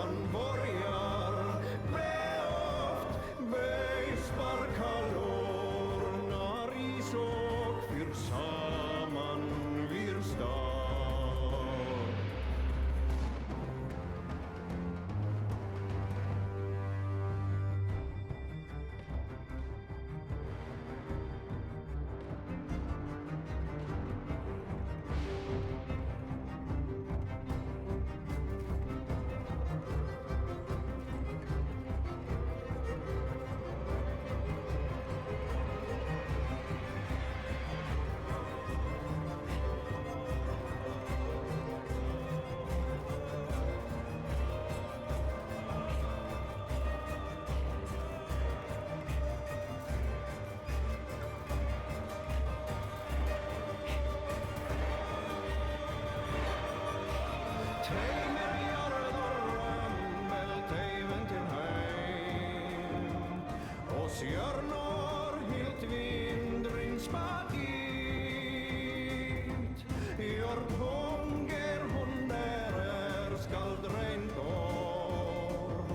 Dagen börjar beoft beisparkalor när isok fyr samman wir stad. Teimer jarðar römmel teiven til heim og sjörnor hilt vindrin spagit jord hunger hon där skall regn går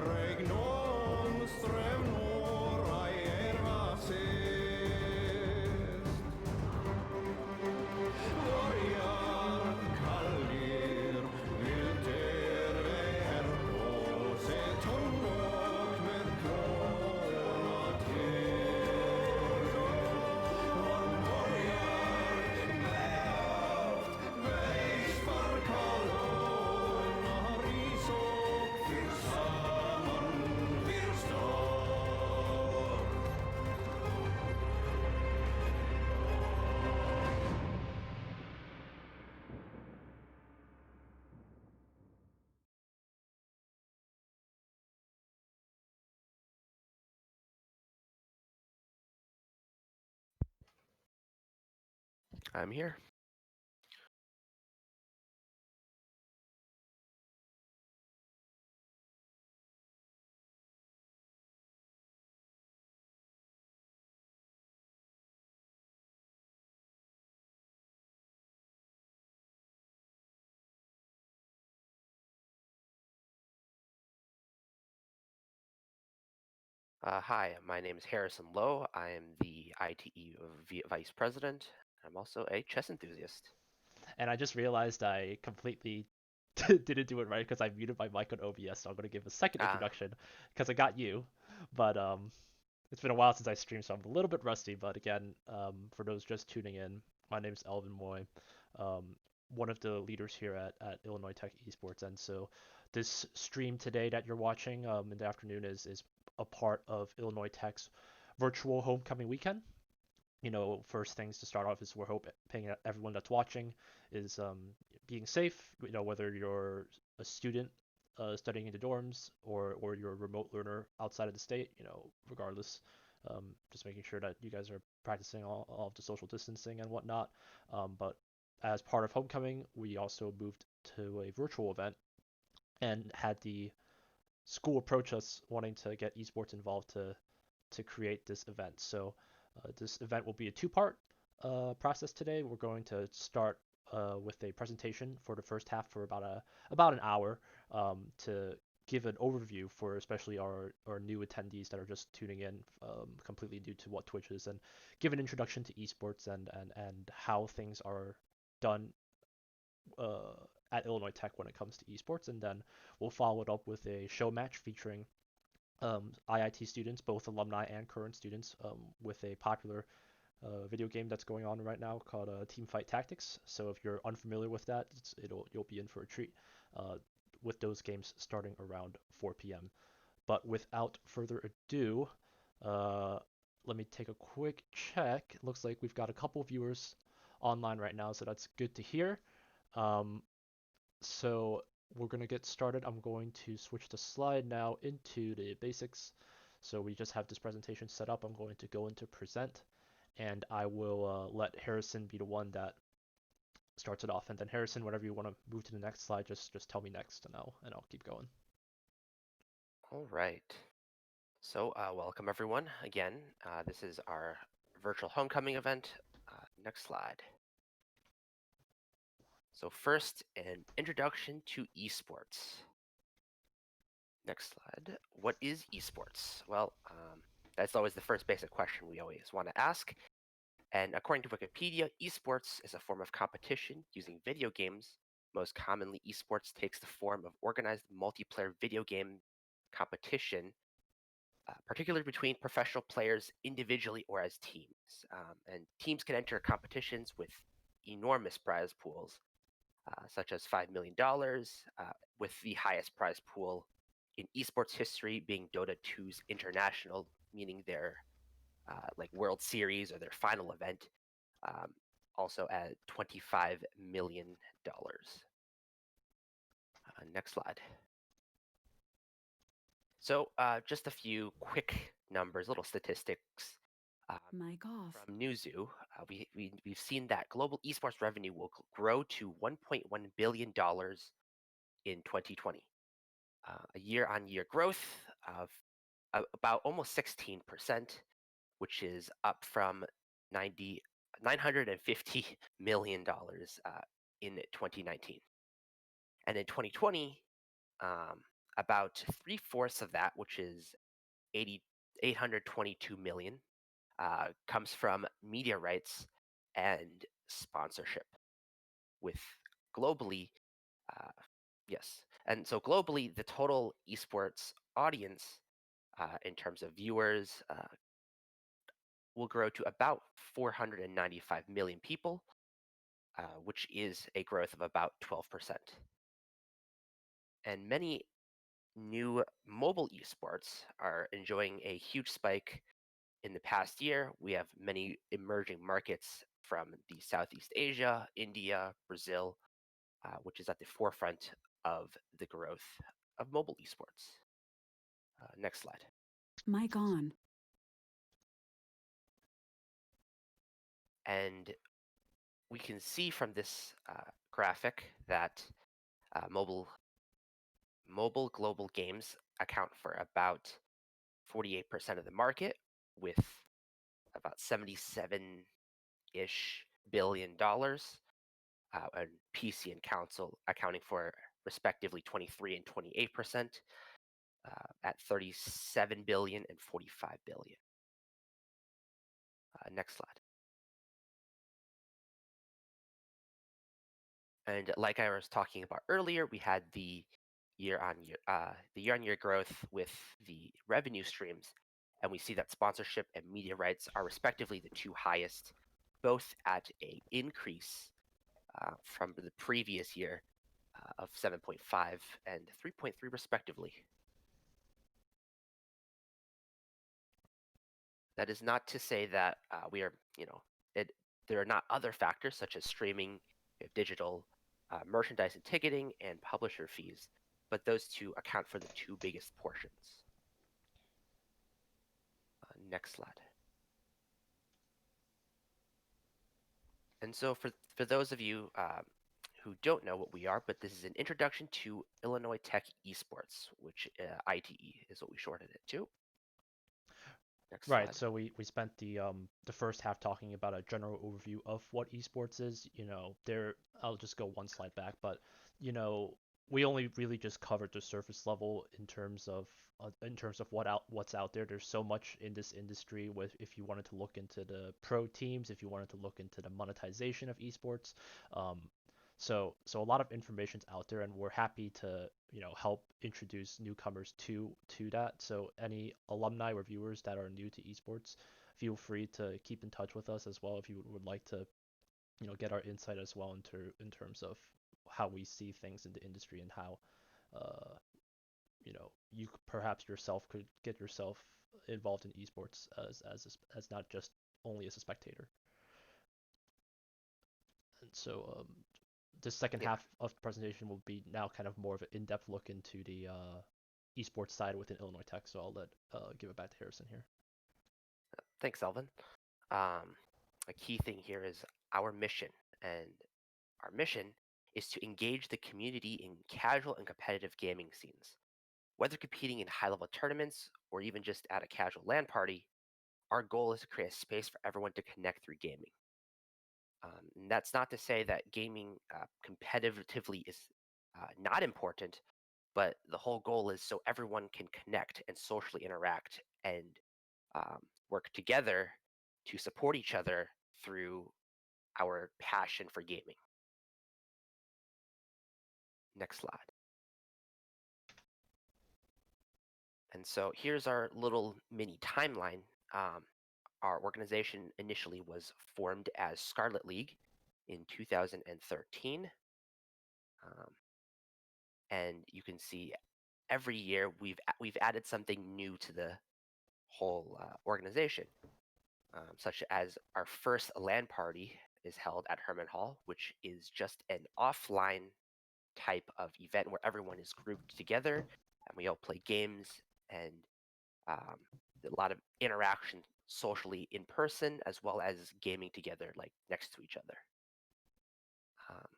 regn om ström nåra erva sist Börjar kallir vill der är på sig tung och med klåna till Hon börjar beoft beisparkalor när isok fyr samman wir stad. I'm here. Hi, my name is Harrison Lowe. I am the ITE Vice President. I'm also a chess enthusiast. And I just realized I completely didn't do it right because I muted my mic on OBS, so I'm going to give a second introduction because I got you. But it's been a while since I streamed, so I'm a little bit rusty. But again, for those just tuning in, my name is Elvin Moy, um, one of the leaders here at Illinois Tech Esports. And so this stream today that you're watching in the afternoon is a part of Illinois Tech's virtual homecoming weekend. First things to start off is we're hoping everyone that's watching is being safe. Whether you're a student studying in the dorms or you're a remote learner outside of the state, regardless, just making sure that you guys are practicing all of the social distancing and whatnot. But as part of homecoming, we also moved to a virtual event and had the school approach us wanting to get esports involved to create this event. So this event will be a two-part process today. We're going to start with a presentation for the first half for about an hour to give an overview for especially our new attendees that are just tuning in, completely new to what Twitch is, and give an introduction to esports and how things are done at Illinois Tech when it comes to esports. And then we'll follow it up with a show match featuring IIT students, both alumni and current students, with a popular video game that's going on right now called Teamfight Tactics. So if you're unfamiliar with that, you'll be in for a treat with those games starting around 4 p.m. But without further ado, let me take a quick check. It looks like we've got a couple viewers online right now, so that's good to hear. So we're going to get started. I'm going to switch the slide now into the basics. So we just have this presentation set up. I'm going to go into present, and I will let Harrison be the one that starts it off. And then Harrison, whenever you want to move to the next slide, just tell me next, and I'll keep going. All right. So welcome everyone again. This is our virtual homecoming event. Next slide. So first, an introduction to esports. Next slide. What is esports? Well, that's always the first basic question we always want to ask. And according to Wikipedia, esports is a form of competition using video games. Most commonly, esports takes the form of organized multiplayer video game competition, particularly between professional players individually or as teams. And teams can enter competitions with enormous prize pools, such as $5 million, with the highest prize pool in esports history being Dota 2's International, meaning their like World Series or their final event, also at $25 million. Next slide. So just a few quick numbers, little statistics. Mic off. From Newzoo, we've seen that global esports revenue will grow to $1.1 billion in 2020, a year-on-year growth of about almost 16%, which is up from $950 million in 2019. And in 2020, about 3/4 of that, which is 822 million, comes from media rights and sponsorship. With globally, yes, and so globally, the total esports audience, in terms of viewers, will grow to about 495 million people, which is a growth of about 12%. And many new mobile esports are enjoying a huge spike in the past year. We have many emerging markets from the Southeast Asia, India, Brazil, which is at the forefront of the growth of mobile esports. Next slide. Mic on. And we can see from this graphic that mobile global games account for about 48% of the market, with about 77-ish billion dollars, and PC and console accounting for respectively 23 and 28%, at 37 billion and 45 billion. Next slide. And like I was talking about earlier, we had the year-on-year growth with the revenue streams, and we see that sponsorship and media rights are respectively the two highest, both at a increase from the previous year of 7.5 and 3.3 respectively. That is not to say that we are, there are not other factors such as streaming, digital merchandise and ticketing, and publisher fees, but those two account for the two biggest portions. Next slide. And so for those of you who don't know what we are, but this is an introduction to Illinois Tech Esports, which ITE is what we shortened it to. Next Right, slide. so we spent the first half talking about a general overview of what esports is. I'll just go one slide back, but we only really just covered the surface level in terms of what's out there. There's so much in this industry. With if you wanted to look into the pro teams, if you wanted to look into the monetization of esports, so a lot of information's out there, and we're happy to help introduce newcomers to that. So any alumni or viewers that are new to esports, feel free to keep in touch with us as well if you would like to get our insight as well in terms of how we see things in the industry, and how you perhaps yourself could get yourself involved in esports as not just only as a spectator. And so the second half of the presentation will be now kind of more of an in-depth look into the esports side within Illinois Tech. So I'll give it back to Harrison here. Thanks, Elvin. A key thing here is our mission, and our mission is to engage the community in casual and competitive gaming scenes. Whether competing in high-level tournaments or even just at a casual LAN party, our goal is to create a space for everyone to connect through gaming. And that's not to say that gaming competitively is not important, but the whole goal is so everyone can connect and socially interact and work together to support each other through our passion for gaming. Next slide. And so here's our little mini timeline. Our organization initially was formed as Scarlet League in 2013. And you can see every year we've added something new to the whole organization, such as our first LAN party is held at Herman Hall, which is just an offline type of event where everyone is grouped together and we all play games and a lot of interaction socially in person as well as gaming together like next to each other.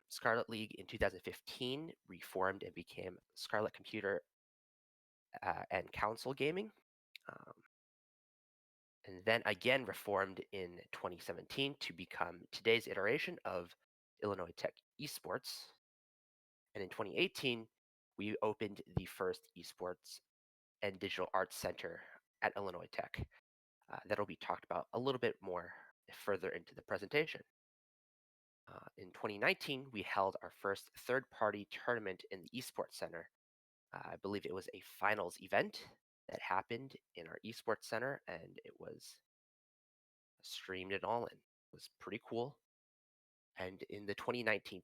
Scarlet League in 2015 reformed and became Scarlet Computer and Console Gaming. And then again reformed in 2017 to become today's iteration of Illinois Tech Esports. And in 2018, we opened the first Esports and Digital Arts Center at Illinois Tech. That'll be talked about a little bit more further into the presentation. In 2019, we held our first third-party tournament in the Esports Center. I believe it was a finals event that happened in our Esports Center, and it was streamed it all in. It was pretty cool. And in the 2019-2020,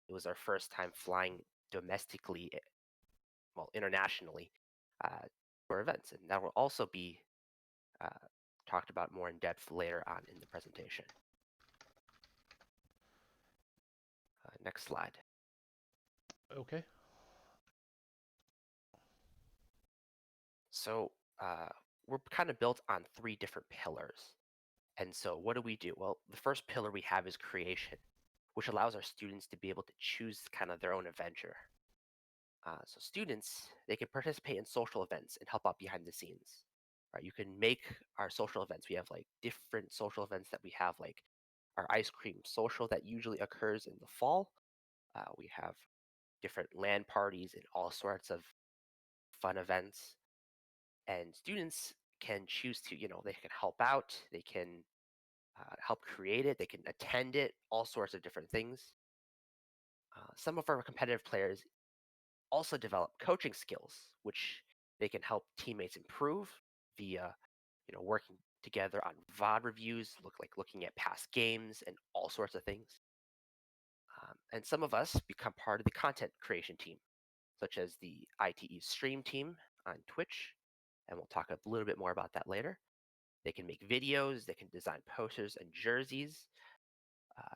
it was our first time flying domestically, well, internationally, for events. And that will also be talked about more in depth later on in the presentation. Next slide. Okay. So we're kind of built on 3 different pillars. And so what do? Well, the first pillar we have is creation, which allows our students to be able to choose kind of their own adventure. So students, they can participate in social events and help out behind the scenes. Right? You can make our social events. We have like different social events that we have, like our ice cream social that usually occurs in the fall. We have different LAN parties and all sorts of fun events. And students can choose to, they can help out, they can help create it, they can attend it, all sorts of different things. Some of our competitive players also develop coaching skills, which they can help teammates improve via, working together on VOD reviews, looking at past games and all sorts of things. And some of us become part of the content creation team, such as the ITE stream team on Twitch, and we'll talk a little bit more about that later. They can make videos, they can design posters and jerseys,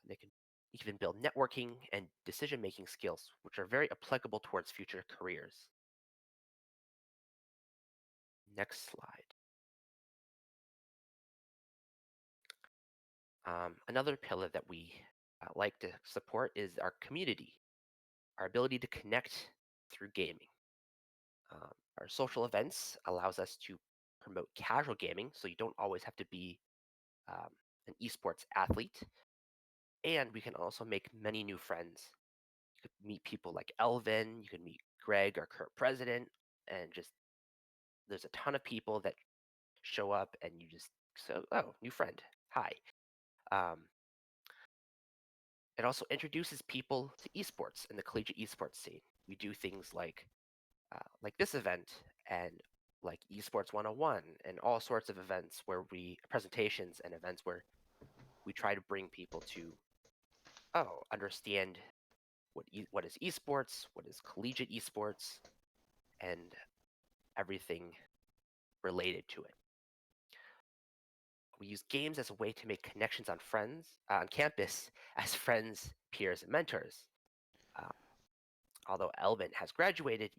they can even build networking and decision-making skills, which are very applicable towards future careers. Next slide. Another pillar that we like to support is our community, our ability to connect through gaming. Our social events allows us to promote casual gaming, so you don't always have to be an esports athlete. And we can also make many new friends. You could meet people like Elvin, you could meet Greg, our current president, and just there's a ton of people that show up and you just new friend, hi. It also introduces people to esports and the collegiate esports scene. We do things like this event and like Esports 101 and all sorts of events where presentations and events where we try to bring people to understand what is esports, what is collegiate esports, and everything related to it. We use games as a way to make connections on campus as friends, peers, and mentors. Although Elvin has graduated,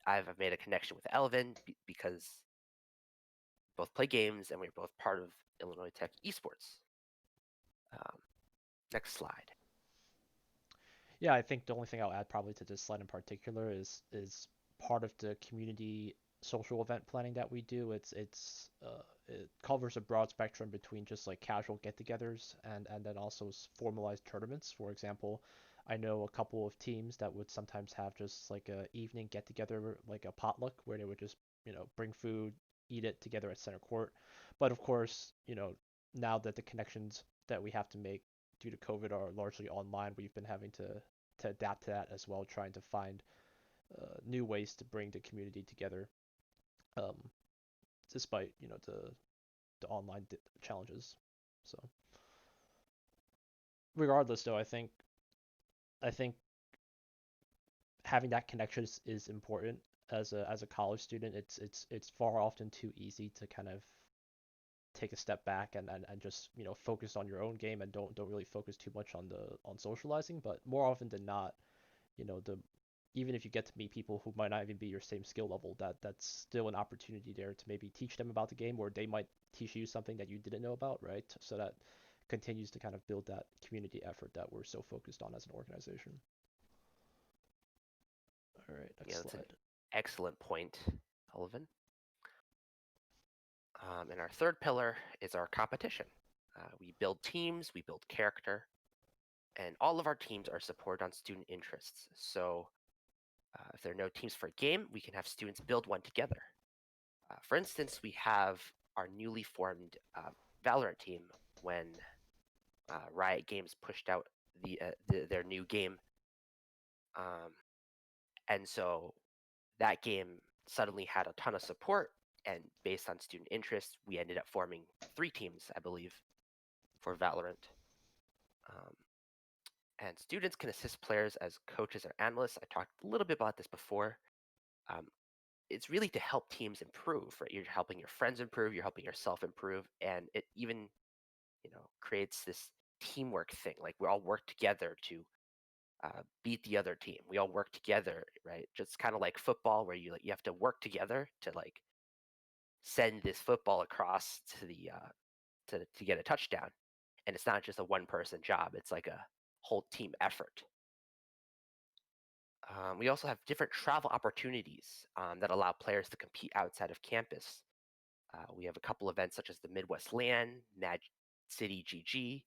I've made a connection with Elvin because we both play games and we're both part of Illinois Tech Esports. Next slide. Yeah, I think the only thing I'll add probably to this slide in particular is part of the community social event planning that we do. It covers a broad spectrum between just like casual get-togethers and then also formalized tournaments. For example, I know a couple of teams that would sometimes have just like a evening get together, like a potluck, where they would just, bring food, eat it together at center court. But of course, now that the connections that we have to make due to COVID are largely online, we've been having to adapt to that as well, trying to find new ways to bring the community together, um, despite the online challenges. So regardless, though, I think having that connection is important as a college student. It's far often too easy to kind of take a step back and just focus on your own game and don't really focus too much on socializing. But more often than not, the even if you get to meet people who might not even be your same skill level, that's still an opportunity there to maybe teach them about the game, or they might teach you something that you didn't know about, right? So that continues to kind of build that community effort that we're so focused on as an organization. All right, next That's an slide. excellent point, Elvin. And our third pillar is our competition. We build teams, we build character, and all of our teams are supported on student interests. So if there are no teams for a game, we can have students build one together. For instance, we have our newly formed Valorant team when Riot Games pushed out their new game. And so that game suddenly had a ton of support, and based on student interest, we ended up forming 3 teams, I believe, for Valorant. And students can assist players as coaches or analysts. I talked a little bit about this before. It's really to help teams improve, right? You're helping your friends improve, you're helping yourself improve, and it even, creates this teamwork thing. Like we all work together to beat the other team. We all work together, right? Just kind of like football, where you have to work together to like send this football across to the to get a touchdown. And it's not just a one person job; it's like a whole team effort. We also have different travel opportunities that allow players to compete outside of campus. We have a couple events such as the Midwest LAN, Mad City GG.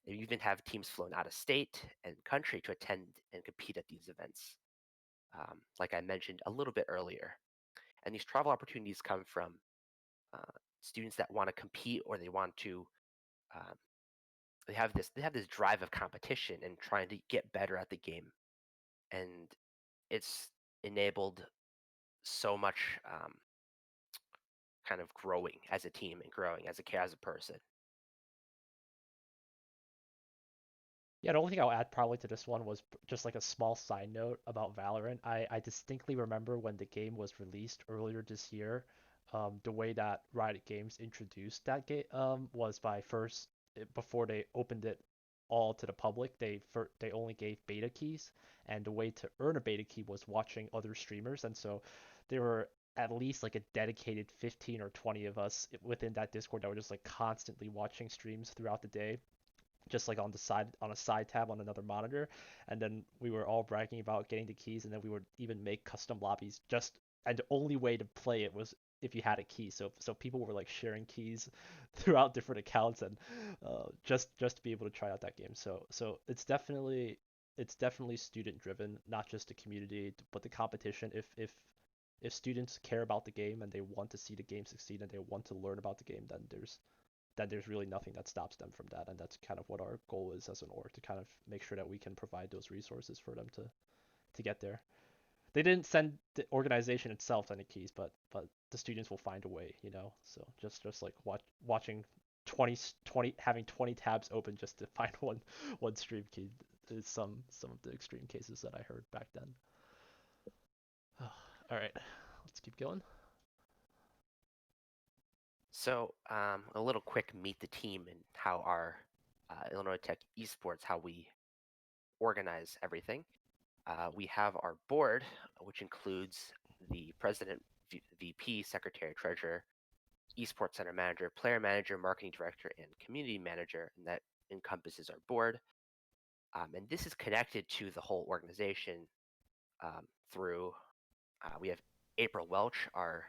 They even have teams flown out of state and country to attend and compete at these events, like I mentioned a little bit earlier. And these travel opportunities come from uh, students that want to compete, or they want to um, they have this drive of competition and trying to get better at the game, and it's enabled so much kind of growing as a team and growing as a person. Yeah, the only thing I'll add probably to this one was just like a small side note about Valorant. I distinctly remember when the game was released earlier this year, the way that Riot Games introduced that game was by first, before they opened it all to the public, they only gave beta keys, and the way to earn a beta key was watching other streamers, and so there were at least like a dedicated 15 or 20 of us within that Discord that were just like constantly watching streams throughout the day, just like on the side, on a side tab on another monitor. And then we were all bragging about getting the keys, and then we would even make custom lobbies, just, and the only way to play it was if you had a key. So people were like sharing keys throughout different accounts, and just to be able to try out that game. So it's definitely student driven, not just the community but the competition. If students care about the game and they want to see the game succeed and they want to learn about the game, then there's really nothing that stops them from that. And that's kind of what our goal is as an org, to kind of make sure that we can provide those resources for them to get there. They didn't send the organization itself any keys, but the students will find a way. So just like watching 20 having 20 tabs open just to find one stream key is some of the extreme cases that I heard back then. All right, let's keep going. So a little quick meet the team and how our Illinois Tech Esports, how we organize everything. We have our board, which includes the president, VP, secretary, treasurer, esports center manager, player manager, marketing director, and community manager, and that encompasses our board. And this is connected to the whole organization through, we have April Welch, our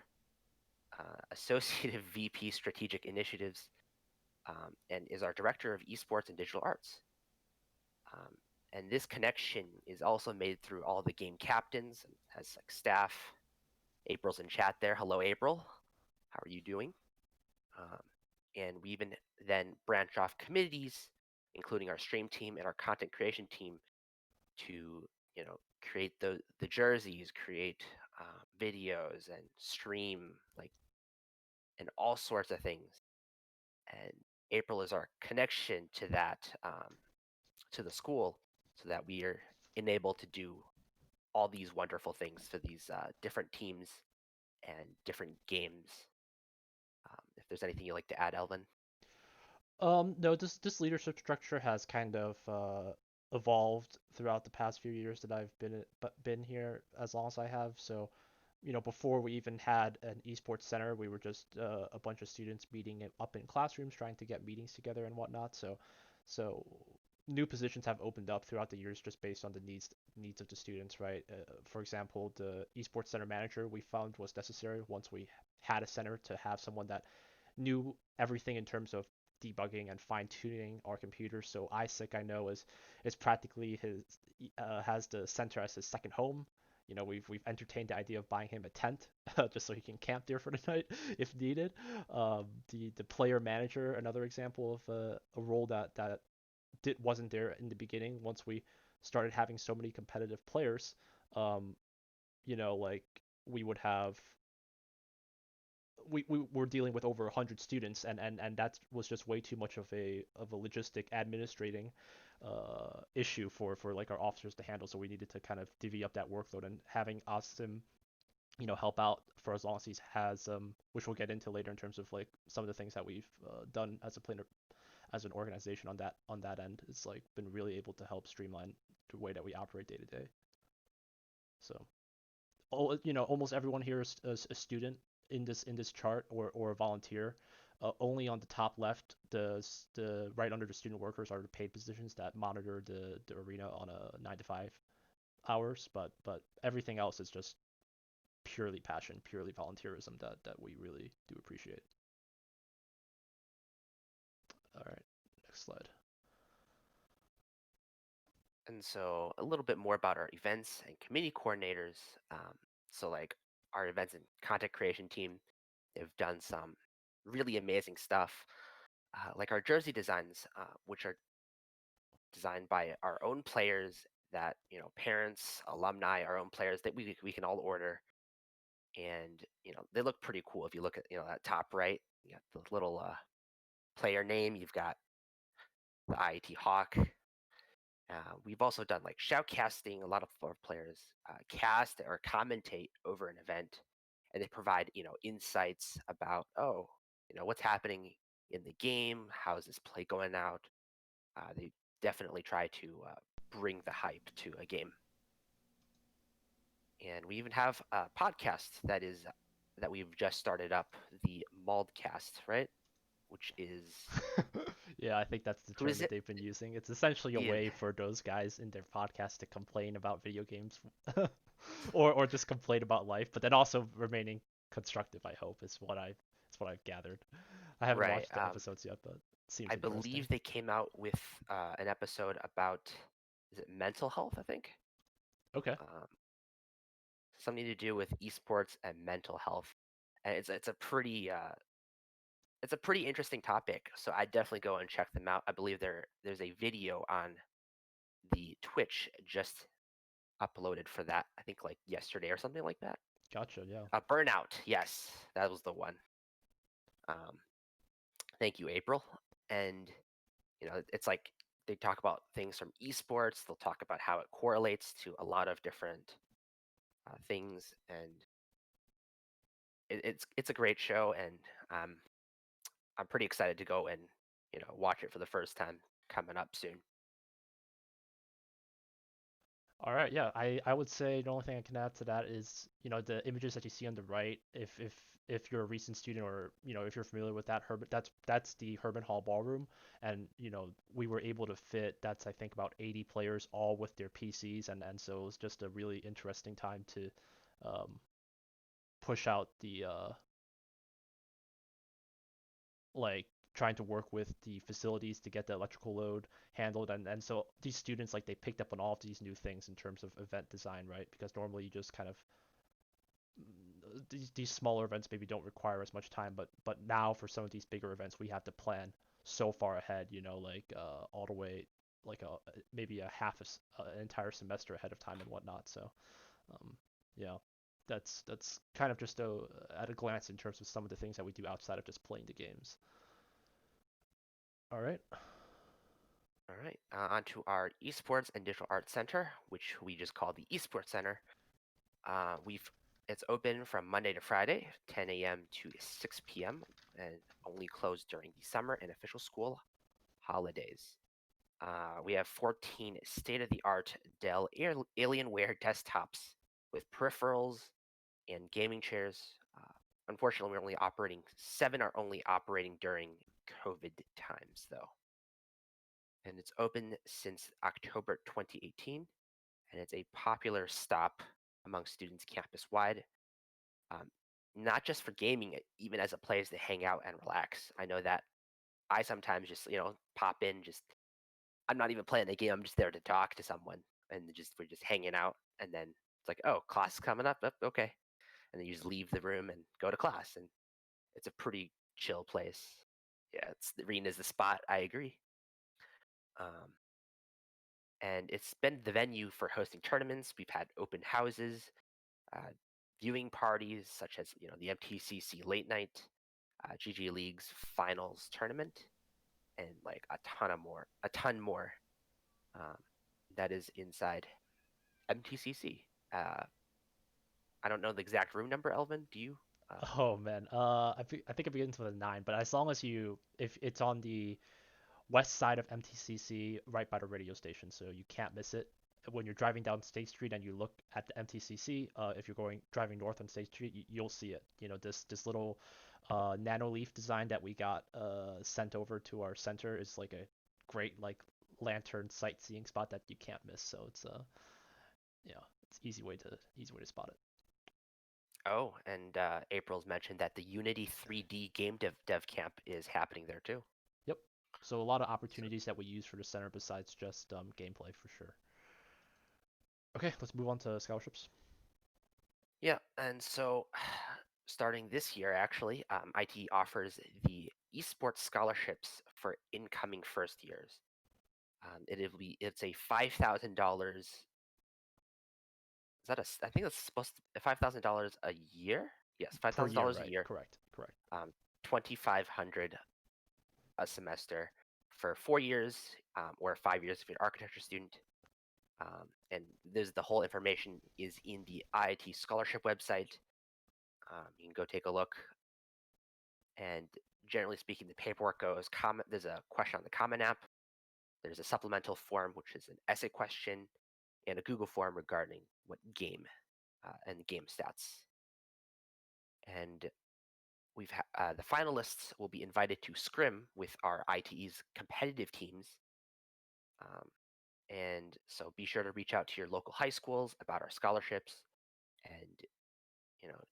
Associate VP Strategic Initiatives, and is our Director of Esports and Digital Arts. And this connection is also made through all the game captains and has like staff. April's in chat there. Hello, April. How are you doing? And we even then branch off committees, including our stream team and our content creation team, to create the jerseys, create videos, and stream and all sorts of things. And April is our connection to that to the school, so that we are enabled to do all these wonderful things for these different teams and different games. If there's anything you'd like to add, Elvin. No, this leadership structure has kind of evolved throughout the past few years that I've been here as long as I have. So, before we even had an esports center, we were just a bunch of students meeting up in classrooms, trying to get meetings together and whatnot. So new positions have opened up throughout the years just based on the needs of the students, right? For example, the esports center manager we found was necessary once we had a center to have someone that knew everything in terms of debugging and fine tuning our computers. So Isaac, I know, is practically has the center as his second home. We've entertained the idea of buying him a tent just so he can camp there for the night if needed. The player manager, another example of a role that wasn't there in the beginning. Once we started having so many competitive players, like we would have we were dealing with over 100 students, and that was just way too much of a logistic administrating issue for like our officers to handle. So we needed to kind of divvy up that workload, and having Austin help out for as long as he has, which we'll get into later in terms of like some of the things that we've done as a player, as an organization on that end. It's like been really able to help streamline the way that we operate day to day. So almost everyone here is a student in this chart, or a volunteer. Only on the top left, the right under the student workers are the paid positions that monitor the arena on a 9 to 5 hours, but everything else is just purely passion, purely volunteerism that we really do appreciate. All right, next slide. And so a little bit more about our events and committee coordinators. So like our events and content creation team, they've done some really amazing stuff. Like our jersey designs, which are designed by our own players that, parents, alumni, our own players that we can all order. And, they look pretty cool. If you look at, that top right, you got the little player name, you've got the IIT Hawk. We've also done like shoutcasting. A lot of our players cast or commentate over an event, and they provide insights about what's happening in the game, how's this play going out. They definitely try to bring the hype to a game. And we even have a podcast that we've just started up, the Maldcast, right? Which is Yeah, I think that's the term that they've been using. It's essentially a way for those guys in their podcast to complain about video games, or just complain about life, but then also remaining constructive. I hope is what I've gathered. I haven't watched the episodes yet, but it seems I believe they came out with an episode about, is it mental health? I think. Okay. Something to do with esports and mental health, and it's a pretty interesting topic. So I definitely go and check them out. I believe there's a video on the Twitch just uploaded for that. I think like yesterday or something like that. Gotcha. Yeah. Burnout. Yes, that was the one. Thank you, April. And it's like they talk about things from esports. They'll talk about how it correlates to a lot of different things, and it's a great show. And I'm pretty excited to go and watch it for the first time coming up soon. All right, yeah, I would say the only thing I can add to that is, the images that you see on the right, if you're a recent student, or, if you're familiar with that, that's the Herman Hall Ballroom, and, we were able to fit, that's I think about 80 players all with their PCs, and so it was just a really interesting time to push out the like trying to work with the facilities to get the electrical load handled, and so these students, like, they picked up on all of these new things in terms of event design, right? Because normally you just kind of these smaller events maybe don't require as much time, but now for some of these bigger events we have to plan so far ahead, like all the way, like maybe a half an entire semester ahead of time and whatnot. So yeah, that's kind of just at a glance in terms of some of the things that we do outside of just playing the games. All right. All right, on to our Esports and Digital Arts Center, which we just call the Esports Center. It's open from Monday to Friday, 10 a.m. to 6 p.m., and only closed during the summer and official school holidays. We have 14 state-of-the-art Dell Alienware desktops with peripherals and gaming chairs. Unfortunately, seven are only operating during COVID times, though. And it's open since October 2018, and it's a popular stop among students campus-wide. Not just for gaming, even as a place to hang out and relax. I know that I sometimes just, pop in, I'm not even playing the game, I'm just there to talk to someone, and we're just hanging out, and then it's like, oh, class is coming up, okay. And then you just leave the room and go to class, and it's a pretty chill place. Yeah, the arena's the spot, I agree. And it's been the venue for hosting tournaments. We've had open houses, viewing parties such as the MTCC Late Night, GG League's Finals Tournament, and like a ton more. That is inside MTCC. I don't know the exact room number, Elvin. Do you? Oh man, I think I begin with a 9, but as long as if it's on the west side of MTCC, right by the radio station, so you can't miss it. When you're driving down State Street and you look at the MTCC, if you're driving north on State Street, you'll see it. This little nano leaf design that we got sent over to our center is like a great like lantern sightseeing spot that you can't miss. So it's it's easy way to spot it. Oh, and April's mentioned that the Unity 3D game dev camp is happening there too. Yep. So a lot of opportunities that we use for the center besides just gameplay for sure. Okay, let's move on to scholarships. Yeah, and so starting this year, actually, IT offers the Esports Scholarships for incoming first years. It's a $5,000. I think that's supposed to $5,000 a year. Yes, $5,000 right? a year. Correct. 2,500 a semester for 4 years, or 5 years if you're an architecture student. And there's the whole information is in the IIT scholarship website. You can go take a look. And generally speaking, the paperwork goes there's a question on the Common App. There's a supplemental form, which is an essay question, and a Google form regarding what game and game stats. And the finalists will be invited to scrim with our ITE's competitive teams. And so be sure to reach out to your local high schools about our scholarships. And,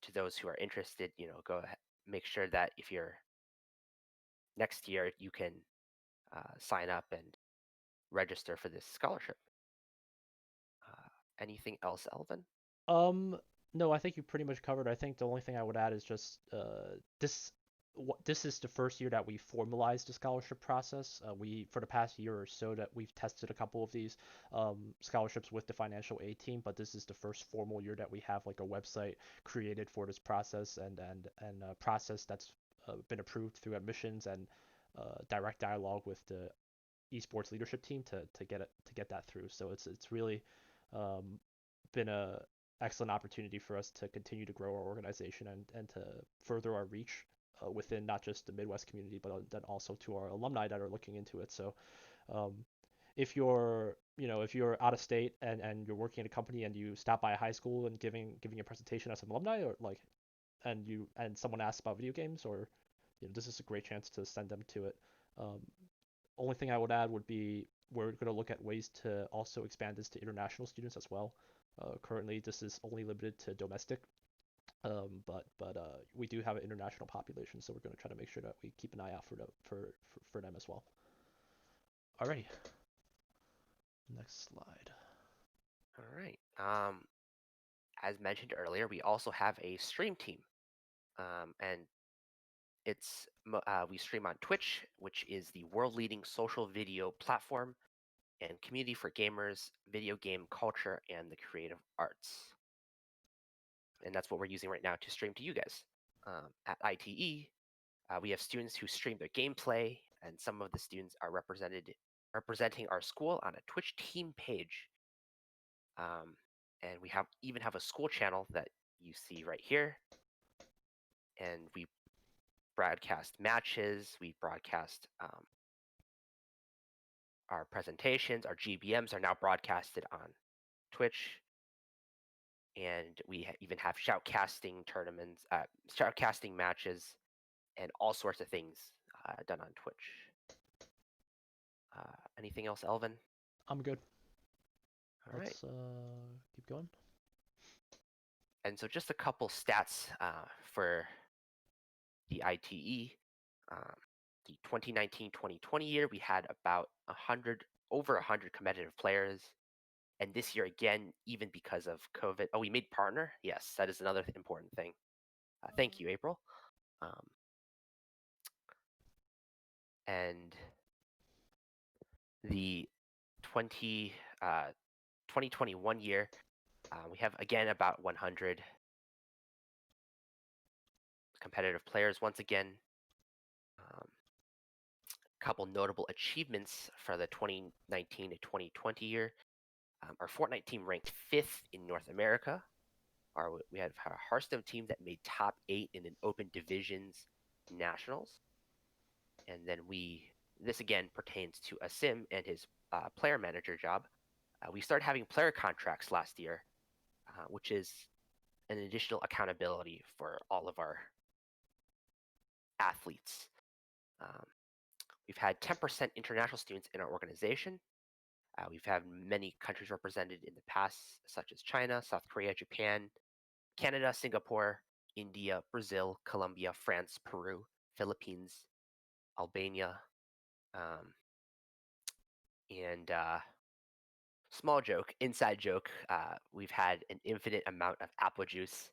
to those who are interested, go ahead, make sure that if you're next year, you can sign up and register for this scholarship. Anything else, Elvin? No, I think you pretty much covered. I think the only thing I would add is just this is the first year that we formalized the scholarship process. We for the past year or so that we've tested a couple of these scholarships with the financial aid team, but this is the first formal year that we have like a website created for this process and a process that's been approved through admissions and direct dialogue with the esports leadership team to get that through. So it's really been a excellent opportunity for us to continue to grow our organization and to further our reach within not just the Midwest community, but then also to our alumni that are looking into it. So if you're out of state and you're working in a company and you stop by a high school and giving a presentation as an alumni, or like and someone asks about video games, or this is a great chance to send them to it. Only thing I would add would be we're going to look at ways to also expand this to international students as well. Currently, this is only limited to domestic But we do have an international population, so we're going to try to make sure that we keep an eye out for them as well. Alrighty. Next slide. All right. As mentioned earlier, we also have a stream team, and we stream on Twitch, which is the world-leading social video platform and community for gamers, video game culture, and the creative arts. And that's what we're using right now to stream to you guys. At ITE, we have students who stream their gameplay, and some of the students are representing our school on a Twitch team page. And we even have a school channel that you see right here. And we broadcast matches, we broadcast our presentations, our GBMs are now broadcasted on Twitch. And we even have shoutcasting tournaments, shoutcasting matches, and all sorts of things done on Twitch. Anything else, Elvin? I'm good. All right. Let's keep going. And so just a couple stats for the ITE. The 2019-2020 year, we had about over 100 competitive players. And this year again, even because of COVID, we made partner. Yes, that is another important thing. Thank you, April. And the 2021 year, we have again about 100 competitive players. Once again, a couple notable achievements for the 2019 to 2020 year. Our Fortnite team ranked 5th in North America. We had a Hearthstone team that made top 8 in an open divisions nationals. And then this again pertains to Asim and his player manager job. We started having player contracts last year, which is an additional accountability for all of our athletes. We've had 10% international students in our organization. We've had many countries represented in the past, such as China, South Korea, Japan, Canada, Singapore, India, Brazil, Colombia, France, Peru, Philippines, Albania, and small joke, inside joke, we've had an infinite amount of apple juice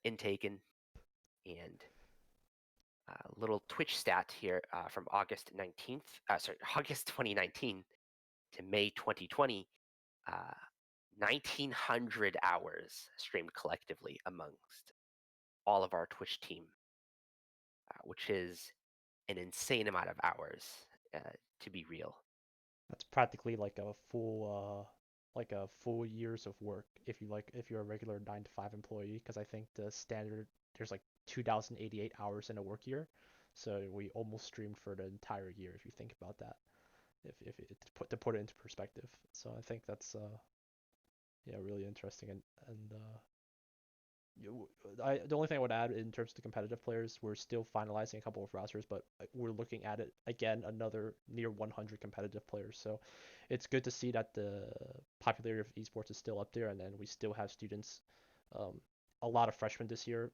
intaken, and little Twitch stat here from August 2019 to May 2020, 1,900 hours streamed collectively amongst all of our Twitch team, which is an insane amount of hours, to be real. That's practically like a full years of work if you're a regular 9 to 5 employee, because I think the standard there's like 2,088 hours in a work year, so we almost streamed for the entire year if you think about that. If to put it into perspective, so I think that's really interesting. And the only thing I would add in terms of the competitive players, we're still finalizing a couple of rosters, but we're looking at it again, another near 100 competitive players. So it's good to see that the popularity of esports is still up there, and then we still have students. A lot of freshmen this year,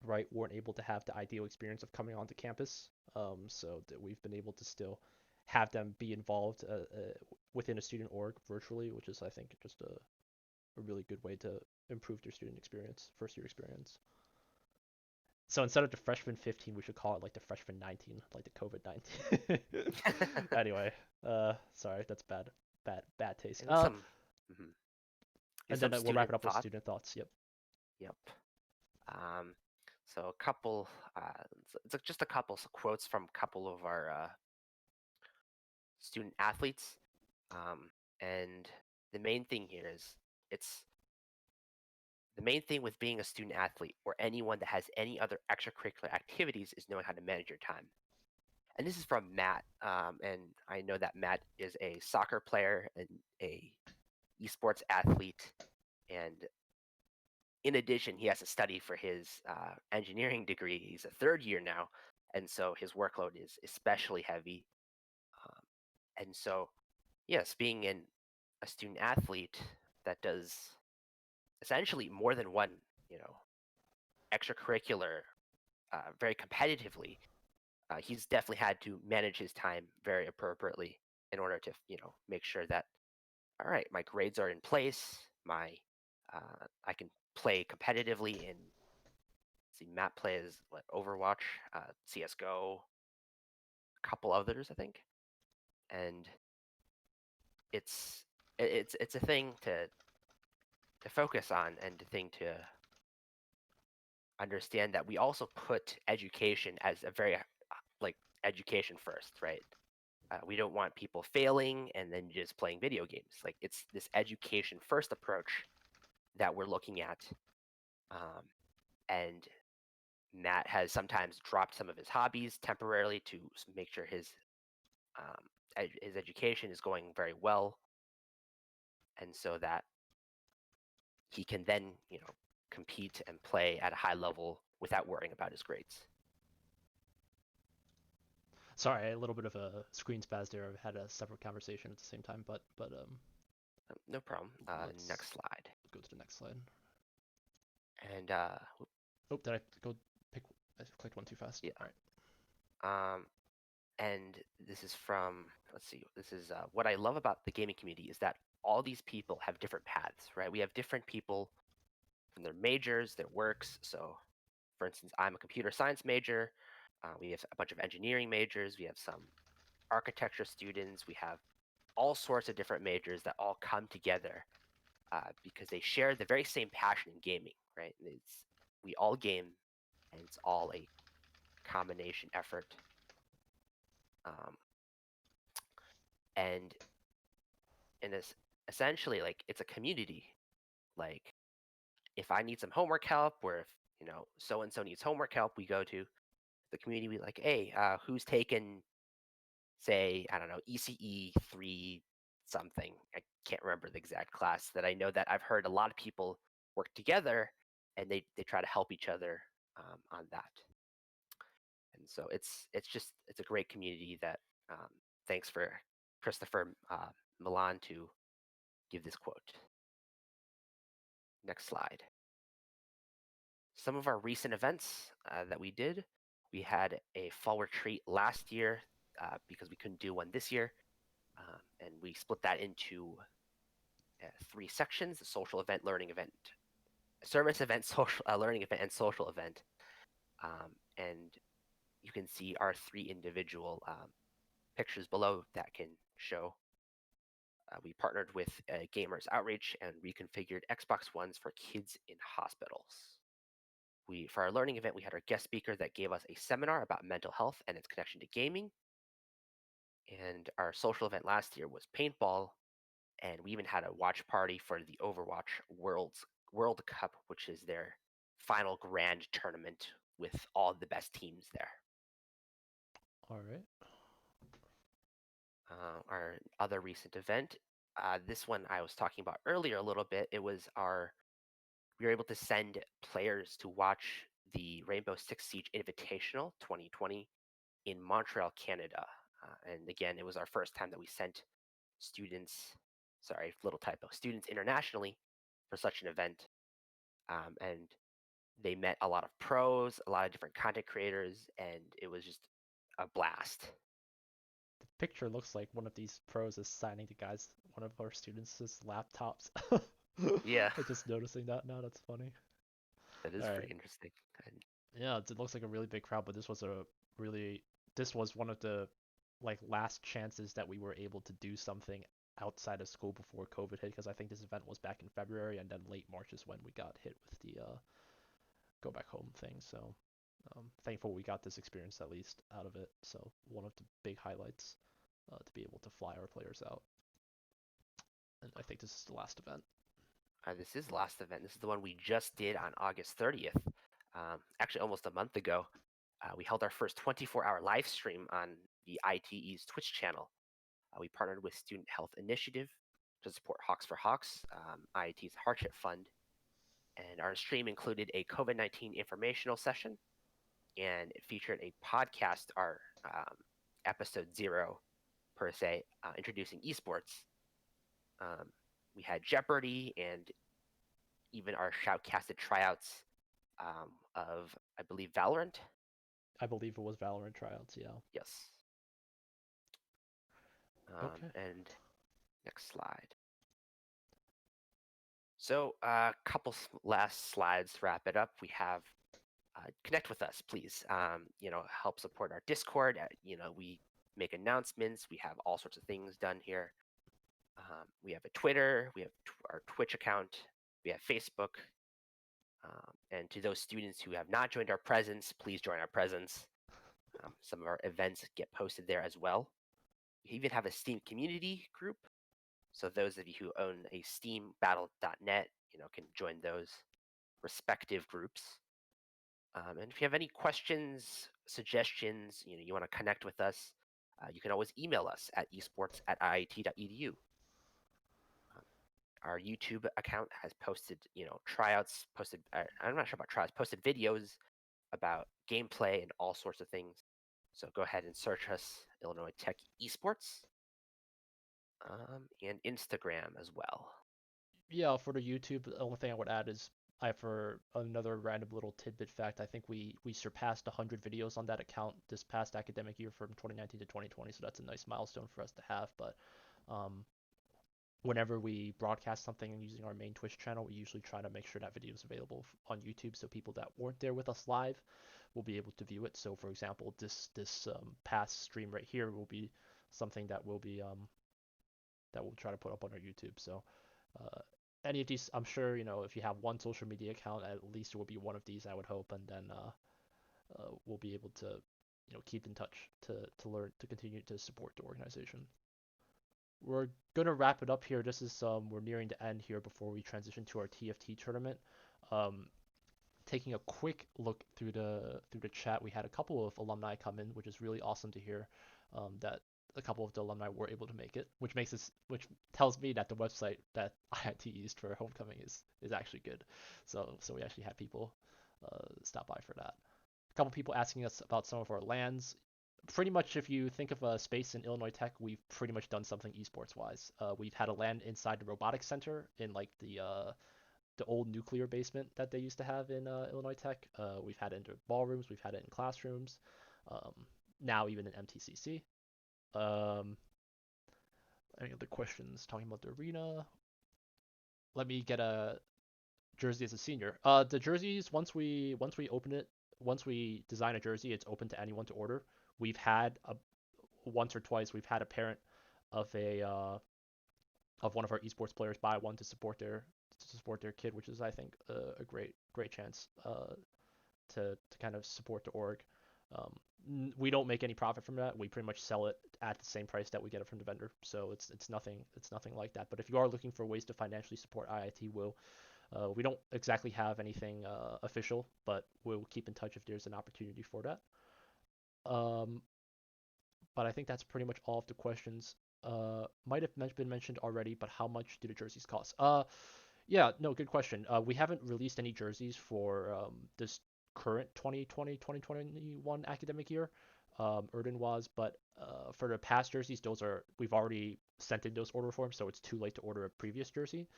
right, weren't able to have the ideal experience of coming onto campus. So that we've been able to still have them be involved within a student org virtually, which is, I think, just a really good way to improve their student experience, first year experience. So instead of the freshman 15, we should call it like the freshman 19, like the COVID-19. Anyway, sorry, that's bad taste. And then we'll wrap it up with student thoughts. Yep. So a couple, just a couple quotes from a couple of our student athletes, and the main thing here is the main thing with being a student athlete or anyone that has any other extracurricular activities is knowing how to manage your time. And this is from Matt, and I know that Matt is a soccer player and a esports athlete, and in addition, he has to study for his engineering degree. He's a third year now, and so his workload is especially heavy. And so, yes, being a student athlete that does essentially more than one, extracurricular very competitively, he's definitely had to manage his time very appropriately in order to, make sure that, all right, my grades are in place, I can play competitively in, see, Matt plays what, Overwatch, CS:GO, a couple others, I think, and it's a thing to focus on and a thing to understand that we also put education as a very like education first, right? We don't want people failing and then just playing video games. Like it's this education first approach that we're looking at, and Matt has sometimes dropped some of his hobbies temporarily to make sure his education is going very well, and so that he can then compete and play at a high level without worrying about his grades. Sorry, a little bit of a screen spaz there. I had a separate conversation at the same time, but No problem. Let's Next slide. go to the next slide. And Oh, did I go pick? I clicked one too fast. Yeah. All right. And this is from, let's see, this is what I love about the gaming community is that all these people have different paths, right? We have different people from their majors, their works. So, for instance, I'm a computer science major. We have a bunch of engineering majors. We have some architecture students. We have all sorts of different majors that all come together because they share the very same passion in gaming, right? We all game, and it's all a combination effort. And it's essentially like it's a community. Like if I need some homework help, or if so and so needs homework help, we go to the community. We like, hey, who's taken, say, I don't know, ECE 3 something. I can't remember the exact class. That I know that I've heard a lot of people work together, and they try to help each other on that. And so it's a great community that thanks for Christopher Milan to give this quote. Next slide. Some of our recent events that we did. We had a fall retreat last year because we couldn't do one this year. And we split that into 3 sections: the social event, learning event, service event, social learning event, and social event. And you can see our 3 individual pictures below that can show. We partnered with Gamers Outreach and reconfigured Xbox Ones for kids in hospitals. For our learning event, we had our guest speaker that gave us a seminar about mental health and its connection to gaming. And our social event last year was paintball, and we even had a watch party for the Overwatch World Cup, which is their final grand tournament with all the best teams there. All right. Our other recent event, this one I was talking about earlier a little bit. It was we were able to send players to watch the Rainbow Six Siege Invitational 2020 in Montreal, Canada. And again, it was our first time that we sent students, sorry, little typo, students internationally for such an event. And they met a lot of pros, a lot of different content creators, and it was just a blast. The picture looks like one of these pros is signing one of our students' laptops. Yeah. I'm just noticing that now. That's funny. That is All pretty right. interesting. And Yeah, it looks like a really big crowd, but this was one of the last chances that we were able to do something outside of school before COVID hit, because I think this event was back in February, and then late March is when we got hit with the go back home thing. So thankful we got this experience at least out of it. So one of the big highlights to be able to fly our players out. And I think this is the last event. this is the last event. This is the one we just did on August 30th. Actually, almost a month ago. We held our first 24-hour live stream on the IIT's Twitch channel. We partnered with Student Health Initiative to support Hawks for Hawks, IIT's hardship fund. And our stream included a COVID-19 informational session, and it featured a podcast, our episode 0 per se, introducing esports. We had Jeopardy and even our shoutcasted tryouts of, I believe, Valorant. I believe it was Valorant tryouts. Yeah. Yes. Okay. And next slide. So a couple last slides to wrap it up. We have connect with us, please. Help support our Discord. We make announcements. We have all sorts of things done here. We have a Twitter. We have our Twitch account. We have Facebook. And to those students who have not joined our presence, please join our presence. Some of our events get posted there as well. We even have a Steam community group. So those of you who own a Steam Battle.net, can join those respective groups. And if you have any questions, suggestions, you want to connect with us, you can always email us at esports@iit.edu. Our YouTube account has posted, tryouts, I'm not sure about tryouts, posted videos about gameplay and all sorts of things. So go ahead and search us, Illinois Tech Esports, and Instagram as well. Yeah, for the YouTube, the only thing I would add is for another random little tidbit fact, I think we surpassed 100 videos on that account this past academic year from 2019 to 2020, so that's a nice milestone for us to have. But whenever we broadcast something using our main Twitch channel, we usually try to make sure that video is available on YouTube, so people that weren't there with us live will be able to view it. So, for example, this past stream right here will be something that will be that we'll try to put up on our YouTube. So, any of these, I'm sure, if you have one social media account, at least it will be one of these, I would hope, and then we'll be able to, keep in touch to learn, to continue to support the organization. We're gonna wrap it up here. This is we're nearing the end here before we transition to our TFT tournament. Taking a quick look through the chat, we had a couple of alumni come in, which is really awesome to hear that a couple of the alumni were able to make it, which tells me that the website that IIT used for homecoming is actually good. So we actually had people stop by for that. A couple people asking us about some of our lands. Pretty much, if you think of a space in Illinois Tech, we've pretty much done something esports wise. We've had a land inside the robotics center in like the old nuclear basement that they used to have in Illinois Tech. We've had it in ballrooms, we've had it in classrooms, now even in MTCC. Any other questions talking about the arena? Let me get a jersey as a senior. The jerseys, once we open it, once we design a jersey, it's open to anyone to order. We've had once or twice we've had a parent of one of our esports players buy one to support their kid, which is, I think, a great chance to kind of support the org. We don't make any profit from that. We pretty much sell it at the same price that we get it from the vendor. So it's nothing like that. But if you are looking for ways to financially support IIT, we don't exactly have anything official, but we'll keep in touch if there's an opportunity for that. But I think that's pretty much all of the questions. Might have been mentioned already, but how much do the jerseys cost? Yeah, no, good question. We haven't released any jerseys for this current 2020-2021 academic year. Erden was, but for the past jerseys, we've already sent in those order forms, so it's too late to order a previous jersey.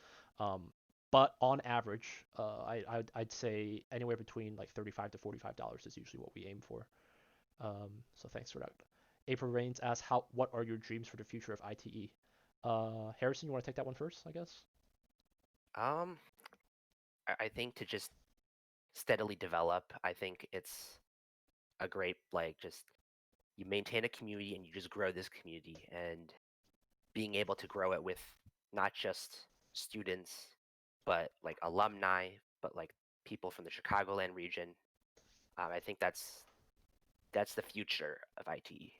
But on average, I'd say anywhere between like $35 to $45 is usually what we aim for. So thanks for that. April Rains asks, what are your dreams for the future of ITE? Harrison, you want to take that one first, I guess? I think to just steadily develop. I think it's a great, just you maintain a community and you just grow this community, and being able to grow it with not just students, but like alumni, but like people from the Chicagoland region. I think that's the future of ITE.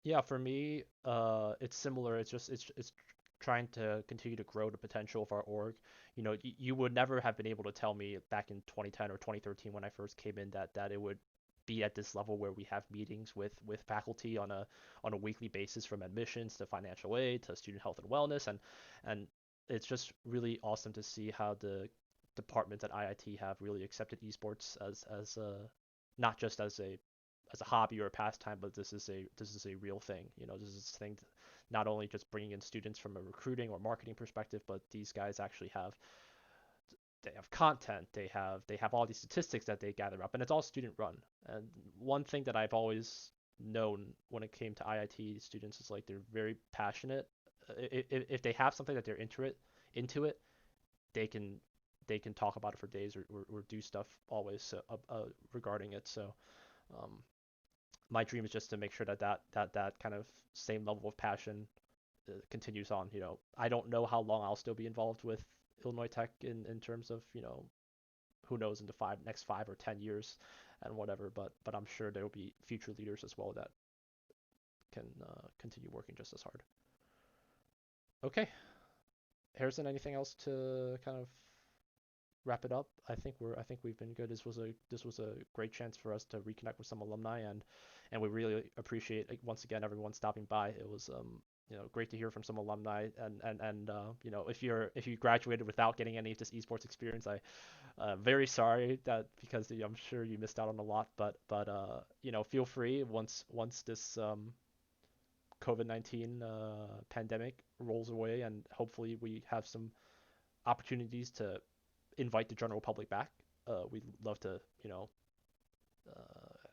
Yeah, for me, it's similar. It's trying to continue to grow the potential of our org. You would never have been able to tell me back in 2010 or 2013 when I first came in that it would be at this level where we have meetings with faculty on a weekly basis, from admissions to financial aid to student health and wellness, and it's just really awesome to see how the departments at IIT have really accepted esports as not just as a as a hobby or a pastime, but this is a real thing. This is a thing not only just bringing in students from a recruiting or marketing perspective, but these guys actually have content, they have all these statistics that they gather up, and it's all student run. And one thing that I've always known when it came to IIT students is like they're very passionate. If they have something that they're into it, they can talk about it for days, or do stuff always regarding it. So um, my dream is just to make sure that kind of same level of passion continues on. I don't know how long I'll still be involved with Illinois Tech in terms of who knows in the next 5 or 10 years and whatever, but I'm sure there will be future leaders as well that can continue working just as hard. Okay, Harrison, anything else to kind of wrap it up? I think we've been good. This was a great chance for us to reconnect with some alumni, and we really appreciate, like, once again, everyone stopping by. It was great to hear from some alumni, and if you graduated without getting any of this esports experience, very sorry that, because I'm sure you missed out on a lot, but feel free once this COVID-19 pandemic rolls away, and hopefully we have some opportunities to invite the general public back. We'd love to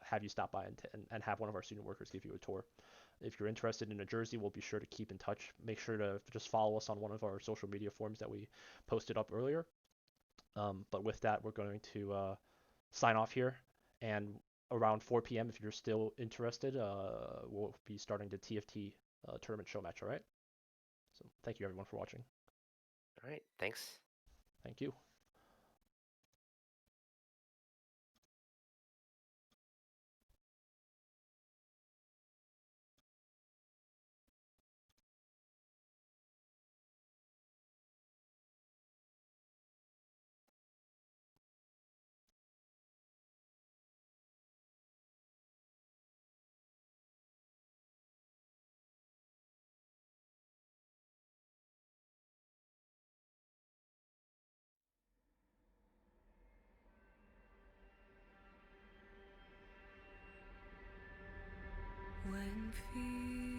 have you stop by and have one of our student workers give you a tour. If you're interested in a jersey, we'll be sure to keep in touch. Make sure to just follow us on one of our social media forums that we posted up earlier. But with that, we're going to sign off here. And around 4 p.m., if you're still interested, we'll be starting the TFT tournament show match, all right? So thank you, everyone, for watching. All right, thanks. Thank you. When fear